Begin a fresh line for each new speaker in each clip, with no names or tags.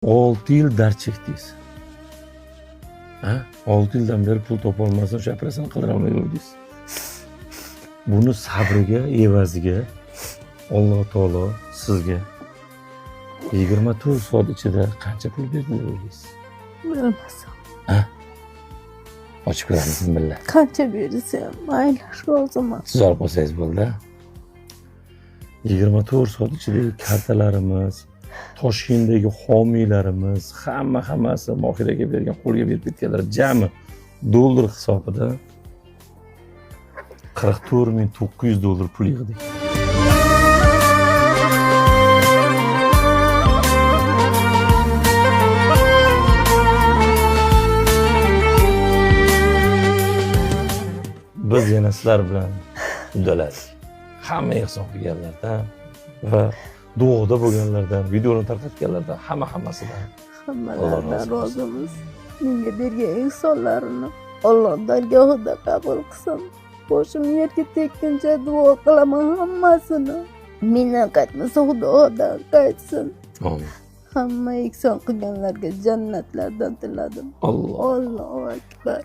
6 yil dard chekdingiz. 6 yildan beri pul topolmasdan o'sha operatsiyani qildira olmay yurdingiz. Buni sabriga, evaziga Alloh taolo sizga 24 soat ichida qancha pul berdi deb o'ylaysiz?
Bilmasam.
Ochib ko'ramizmi billah?
Qancha bersa ham mayli, roziman.
Siz olib qolsangiz bo'ldi. 24 soat ichidagi kartalarimiz, Toshkentdagi homiylarimiz, hammasi Mohiraga bergan, qo'lga berib ketganlar jami dollar hisobida $44,900 pul yig'dik. Biz yana sizlar bilan uddaladik. Hamma ehson qilganlardan va duoda bo'lganlardan, videoni tarqatganlardan, hammasidan
Hammalaridan rozimiz. Menga bergan ehsonlarini Alloh dargohida qabul qilsin. Boshim yerga tekkuncha duo qilaman hammasini. Mendan qaytmasa Xudodan qaytsin.
Amin.
Hamma ehson qilganlarga jannatlardan tiladim. Allohu akbar.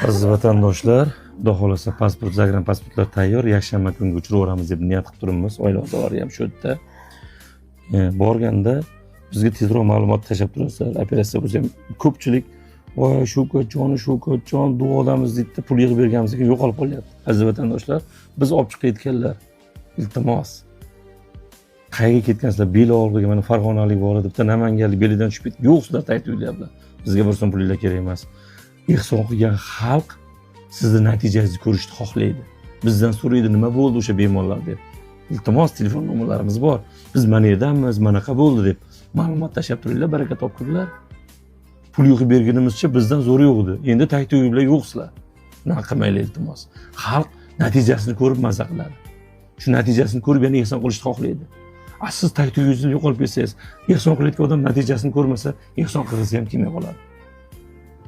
Aziz vatandoshlar, Xudo xolasa pasport, zagran pasportlar tayyor, yakshanba kunga uchiraveramiz deb niyat qilib turibmiz. Oila a'zolari ham shu yerda. Borganda bizga tezroq ma'lumot tashlab turasizlar. Operatsiya bo'lsa ham ko'pchilik voy shu ko'chjon duodamiz deydi, pul yig'ib berganimiz keyin yo'qolib qolyapti. Aziz vatandoshlar, biz olib chiqayotganlar, iltimos qayerga ketgansizlar? Belog'liga mana farg'onalik bor debda, namanganlik belidan tushib ketdi. Yo'q, sizlar aytib yuryaptilar. Bizga bir so'm pulinglar kerak emas. Ehson qilgan xalq sizni natijangizni ko'rishni xohlaydi. Bizdan so'raydi, nima bo'ldi o'sha bemorlar deb. Iltimos, telefon nomerlarimiz bor. Biz mana yerdamiz, manaqa bo'ldi deb ma'lumot tashlab turinglar, baraka topkurlar. Pul yig'ib berganimizcha bizdan zo'r yo'q edi. Endi taytuglar yo'qsizlar. Bunaqa qilmanglar iltimos. Xalq natijasini ko'rib maza qiladi. Shu natijasini ko'rib yana ehson qilishni xohlaydi. Siz taytugingizni yo'qolib ketsangiz, ehson qilayotgan odam natijasini ko'rmasa, ehson qilsa ham kelmay qoladi.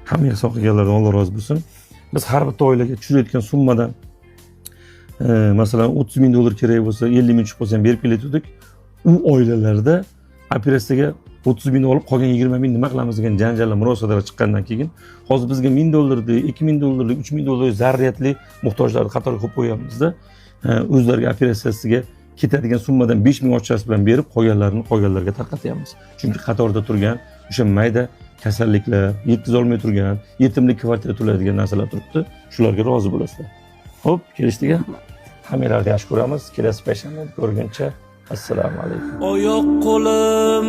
Hamma ehson qilganlardan Alloh rozi bo'lsin. Biz har bitta oilaga tushirayotgan summadan masalan $30,000 kerak bo'lsa, 50,000 tushib qolsa ham berib kelayotdik. U oilalarda operatsiyaga 30,000 olib qolgan 20,000 nima qilamiz degan janjallar, murosaatlar chiqqandan keyin hozir bizga $1,000, $2,000, $3,000 zaruriyatli muhtojlarni qatoriga qo'yib qo'yamizda. O'zlariga operatsiyasiga ketadigan summadan 5,000 ochchasi bilan berib, qolganlarga tarqatyapmiz. Chunki qatorda turgan o'sha mayda kasalliklar, yetkazolmay turgan, yetimlik kvartira to'laydigan narsalar turibdi. Shularga rozi bo'lasizlar. Xo'p, kelishdikmi? Hammalarni yaxshi ko'ramiz. Kelasi payshanba ko'rguncha assalomu alaykum. Oyoq qo'lim